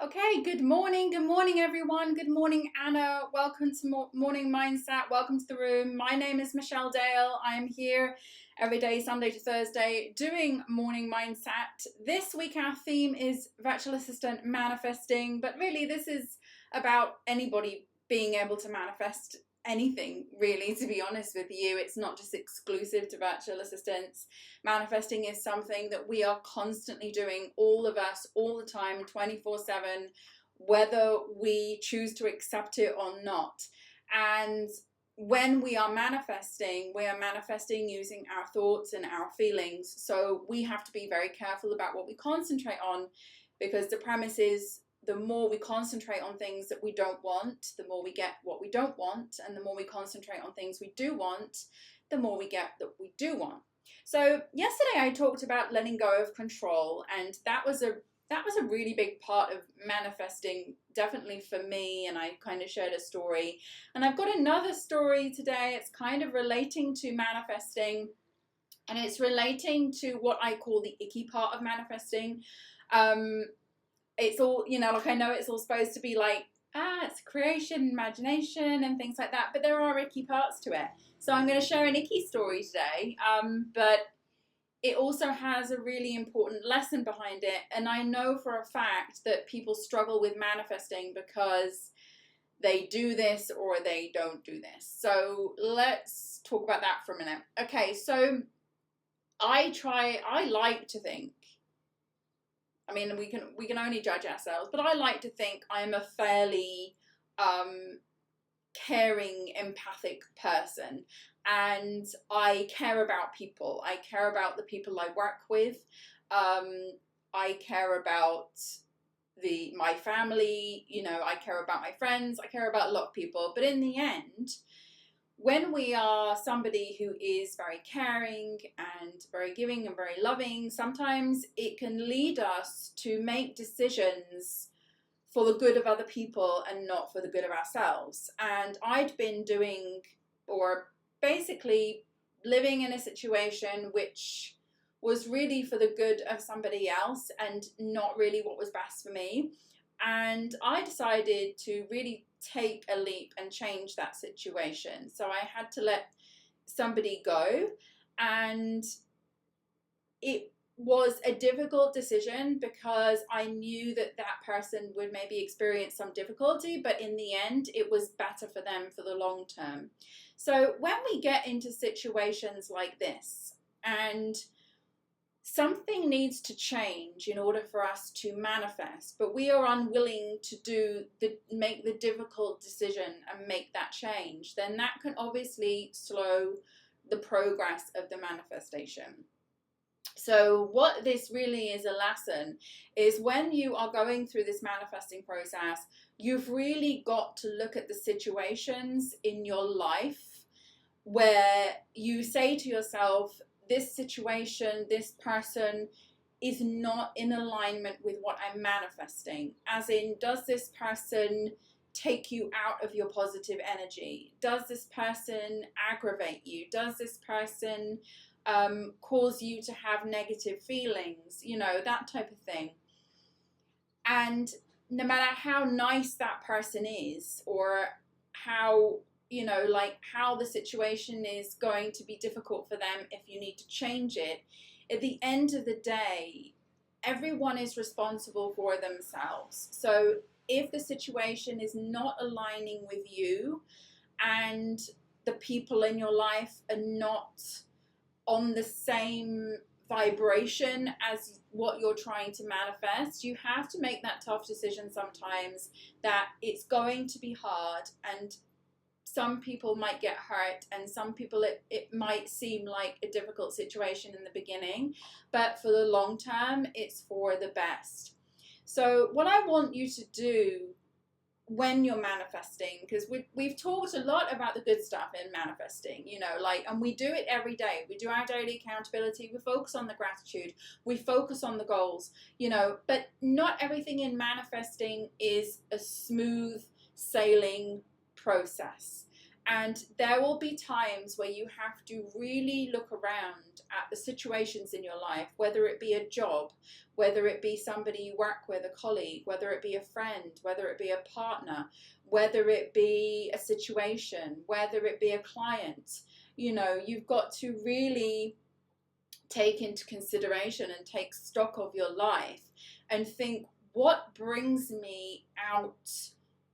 Okay, good morning everyone. Good morning, Anna. Welcome to Morning Mindset. Welcome to the room. My name is Michelle Dale. I'm here every day, Sunday to Thursday, doing Morning Mindset. This week our theme is virtual assistant manifesting, but really this is about anybody being able to manifest anything, really, to be honest with you. It's not just exclusive to virtual assistants. Manifesting is something that we are constantly doing, all of us, all the time, 24/7, whether we choose to accept it or not. And when we are manifesting using our thoughts and our feelings. So we have to be very careful about what we concentrate on, because the premise is the more we concentrate on things that we don't want, the more we get what we don't want. And the more we concentrate on things we do want, the more we get that we do want. So yesterday I talked about letting go of control, and that was a really big part of manifesting, definitely for me, and I kind of shared a story. And I've got another story today. It's kind of relating to manifesting, and it's relating to what I call the icky part of manifesting. It's all, like, I know it's all supposed to be like, it's creation, imagination, and things like that, but there are icky parts to it. So I'm going to share an icky story today, but it also has a really important lesson behind it. And I know for a fact that people struggle with manifesting because they do this or they don't do this. So let's talk about that for a minute. Okay, so I like to think, I mean, we can only judge ourselves, but I like to think I'm a fairly caring, empathic person, and I care about people. I care about the people I work with. I care about my family. I care about my friends. I care about a lot of people. But in the end, when we are somebody who is very caring and very giving and very loving, sometimes it can lead us to make decisions for the good of other people and not for the good of ourselves. And I'd been doing, or basically living in a situation which was really for the good of somebody else and not really what was best for me. And I decided to really take a leap and change that situation. So I had to let somebody go, and it was a difficult decision because I knew that person would maybe experience some difficulty, but in the end it was better for them for the long term. So when we get into situations like this and something needs to change in order for us to manifest, but we are unwilling to make the difficult decision and make that change, then that can obviously slow the progress of the manifestation. So what this really is a lesson is, when you are going through this manifesting process, you've really got to look at the situations in your life where you say to yourself, this situation, this person is not in alignment with what I'm manifesting. As in, does this person take you out of your positive energy? Does this person aggravate you? Does this person cause you to have negative feelings? That type of thing. And no matter how nice that person is, or how how the situation is going to be difficult for them if you need to change it, at the end of the day, everyone is responsible for themselves. So if the situation is not aligning with you and the people in your life are not on the same vibration as what you're trying to manifest, you have to make that tough decision sometimes, that it's going to be hard, and some people might get hurt, and some people it might seem like a difficult situation in the beginning, but for the long term, it's for the best. So what I want you to do when you're manifesting, because we've talked a lot about the good stuff in manifesting, and we do it every day. We do our daily accountability. We focus on the gratitude. We focus on the goals, but not everything in manifesting is a smooth sailing process. And there will be times where you have to really look around at the situations in your life, whether it be a job, whether it be somebody you work with, a colleague, whether it be a friend, whether it be a partner, whether it be a situation, whether it be a client. You know, you've got to really take into consideration and take stock of your life and think, what brings me out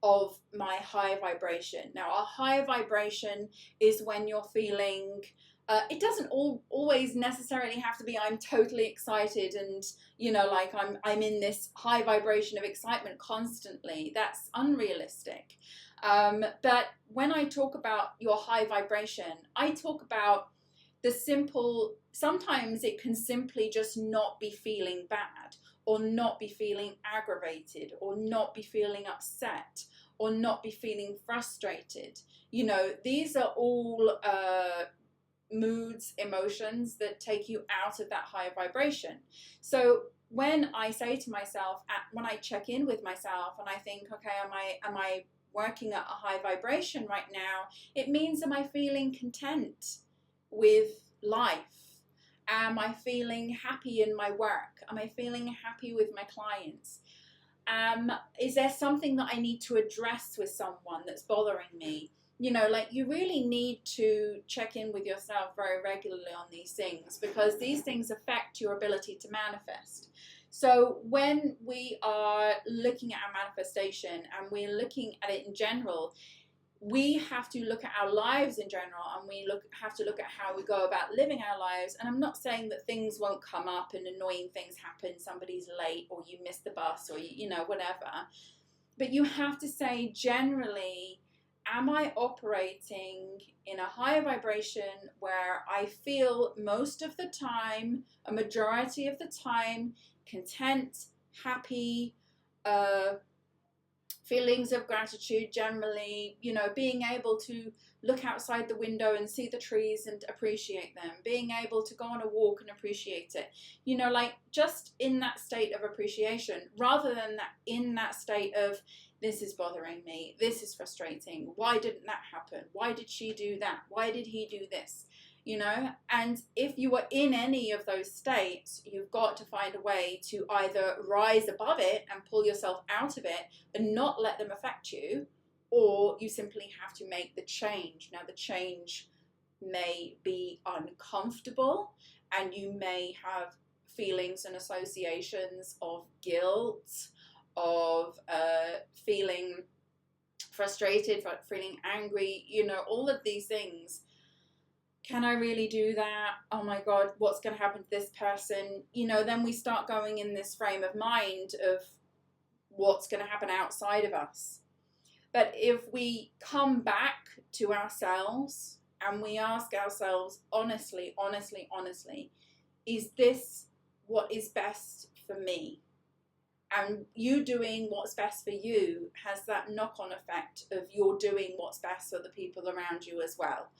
of my high vibration? Now, a high vibration is when you're feeling, it doesn't always necessarily have to be I'm totally excited and, you know, like I'm in this high vibration of excitement constantly. That's unrealistic. But when I talk about your high vibration, I talk about the simple, sometimes it can simply just not be feeling bad, or not be feeling aggravated, or not be feeling upset, or not be feeling frustrated. You know, these are all moods, emotions that take you out of that higher vibration. So when I say to myself, when I check in with myself and I think, okay, am I working at a high vibration right now? It means, am I feeling content with life? Am I feeling happy in my work? Am I feeling happy with my clients? Is there something that I need to address with someone that's bothering me? You know, like, you really need to check in with yourself very regularly on these things, because these things affect your ability to manifest. So when we are looking at our manifestation and we're looking at it in general, we have to look at our lives in general, and we have to look at how we go about living our lives. And I'm not saying that things won't come up and annoying things happen, somebody's late or you miss the bus or you know, whatever. But you have to say, generally, am I operating in a higher vibration where I feel most of the time, a majority of the time, content, happy, feelings of gratitude generally, you know, being able to look outside the window and see the trees and appreciate them, being able to go on a walk and appreciate it, you know, like, just in that state of appreciation, rather than that in that state of, this is bothering me, this is frustrating, why didn't that happen, why did she do that, why did he do this, you know. And if you are in any of those states, you've got to find a way to either rise above it and pull yourself out of it and not let them affect you, or you simply have to make the change. Now, the change may be uncomfortable, and you may have feelings and associations of guilt, of feeling frustrated, feeling angry, you know, all of these things. Can I really do that? Oh my God, what's going to happen to this person? You know, then we start going in this frame of mind of what's going to happen outside of us. But if we come back to ourselves and we ask ourselves honestly, is this what is best for me? And you doing what's best for you has that knock-on effect of you're doing what's best for the people around you as well.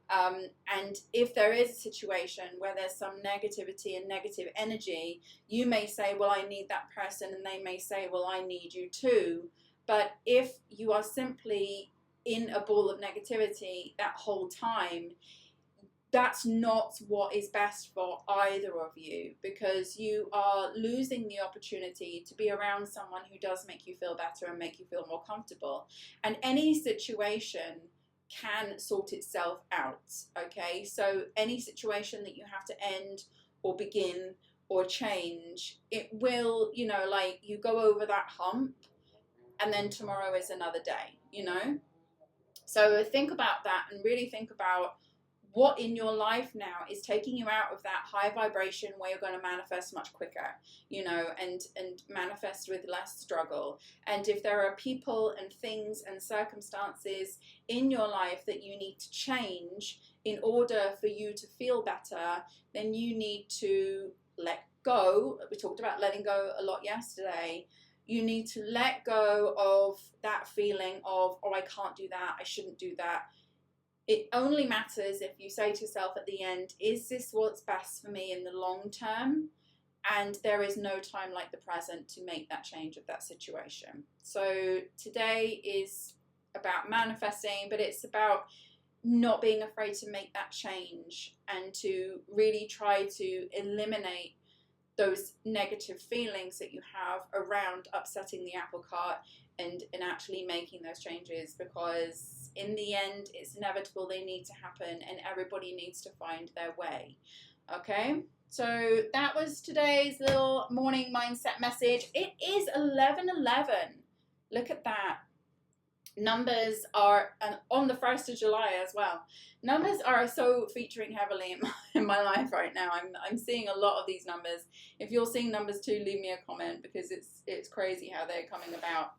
And if there is a situation where there's some negativity and negative energy, you may say, well, I need that person, and they may say, well, I need you too. But if you are simply in a ball of negativity that whole time, that's not what is best for either of you, because you are losing the opportunity to be around someone who does make you feel better and make you feel more comfortable. And any situation can sort itself out, okay? So any situation that you have to end or begin or change, it will, you know, like, you go over that hump and then tomorrow is another day, you know? So think about that and really think about what in your life now is taking you out of that high vibration where you're going to manifest much quicker, you know, and manifest with less struggle. And if there are people and things and circumstances in your life that you need to change in order for you to feel better, then you need to let go. We talked about letting go a lot yesterday. You need to let go of that feeling of, oh, I can't do that, I shouldn't do that. It only matters if you say to yourself at the end, is this what's best for me in the long term? And there is no time like the present to make that change of that situation. So today is about manifesting, but it's about not being afraid to make that change and to really try to eliminate those negative feelings that you have around upsetting the apple cart and actually making those changes, because in the end it's inevitable, they need to happen, and everybody needs to find their way. Okay, so that was today's little morning mindset message. It is 11:11. Look at that. Numbers are, and on the 1st of July as well, numbers are so featuring heavily in my life right now. I'm seeing a lot of these numbers. If you're seeing numbers too, leave me a comment, because it's crazy how they're coming about.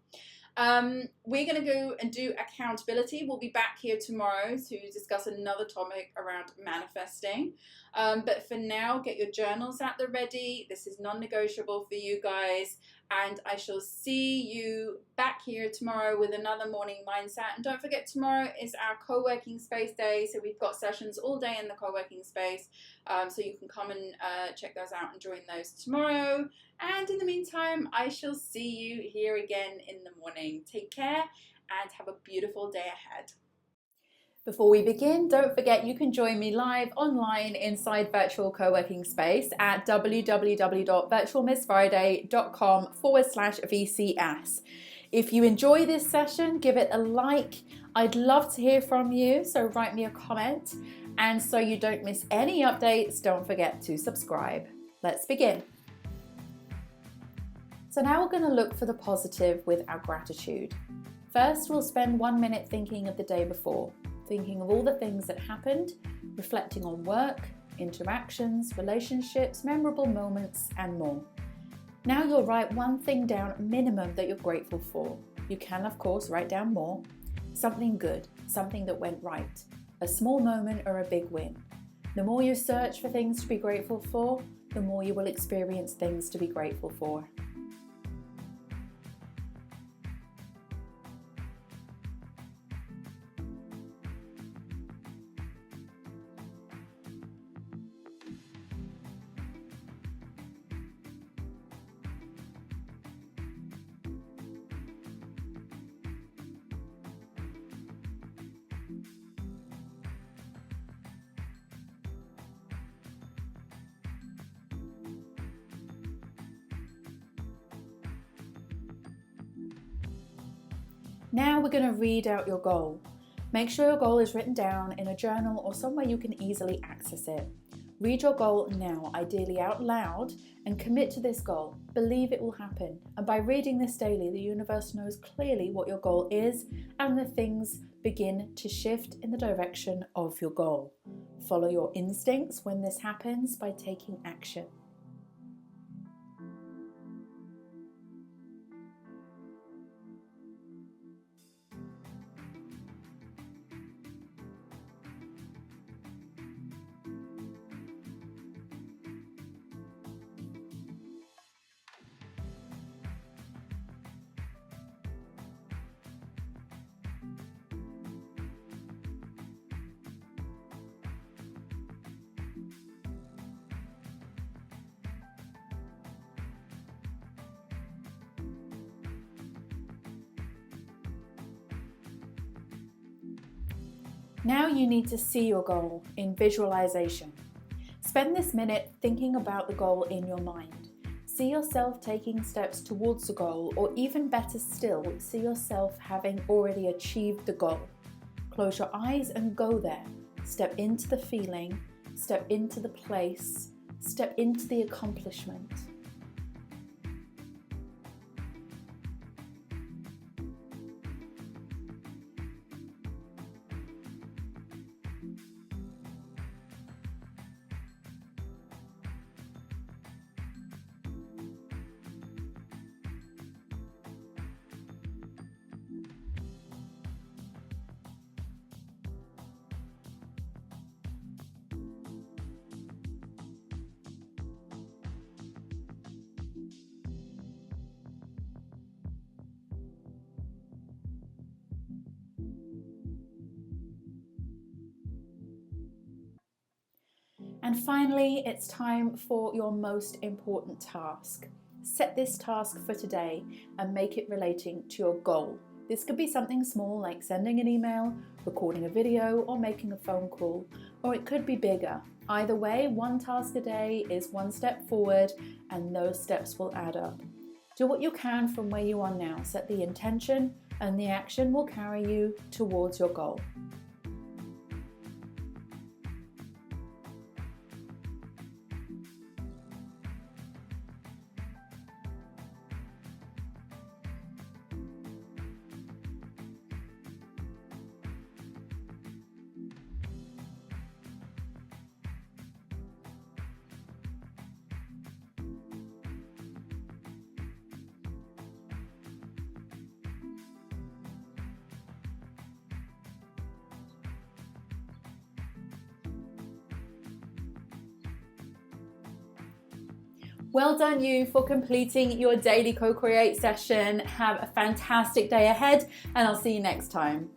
We're going to go and do accountability. We'll be back here tomorrow to discuss another topic around manifesting. But for now, get your journals at the ready. This is non-negotiable for you guys. And I shall see you back here tomorrow with another morning mindset. And don't forget, tomorrow is our co-working space day. So we've got sessions all day in the co-working space. So you can come and check those out and join those tomorrow. And in the meantime, I shall see you here again in the morning. Take care and have a beautiful day ahead. Before we begin, don't forget you can join me live online inside Virtual Co-working Space at www.virtualmissfriday.com/VCS. If you enjoy this session, give it a like. I'd love to hear from you, so write me a comment. And so you don't miss any updates, don't forget to subscribe. Let's begin. So now we're going to look for the positive with our gratitude. First, we'll spend 1 minute thinking of the day before, thinking of all the things that happened, reflecting on work, interactions, relationships, memorable moments, and more. Now you'll write one thing down minimum that you're grateful for. You can, of course, write down more. Something good, something that went right, a small moment or a big win. The more you search for things to be grateful for, the more you will experience things to be grateful for. Now we're going to read out your goal. Make sure your goal is written down in a journal or somewhere you can easily access it. Read your goal now, ideally out loud, and commit to this goal. Believe it will happen. And by reading this daily, the universe knows clearly what your goal is, and the things begin to shift in the direction of your goal. Follow your instincts when this happens by taking action. Now you need to see your goal in visualization. Spend this minute thinking about the goal in your mind. See yourself taking steps towards the goal, or even better still, see yourself having already achieved the goal. Close your eyes and go there. Step into the feeling, step into the place, step into the accomplishment. And finally, it's time for your most important task. Set this task for today and make it relating to your goal. This could be something small like sending an email, recording a video, or making a phone call, or it could be bigger. Either way, one task a day is one step forward, and those steps will add up. Do what you can from where you are now. Set the intention, and the action will carry you towards your goal. Well done you for completing your daily co-create session. Have a fantastic day ahead, and I'll see you next time.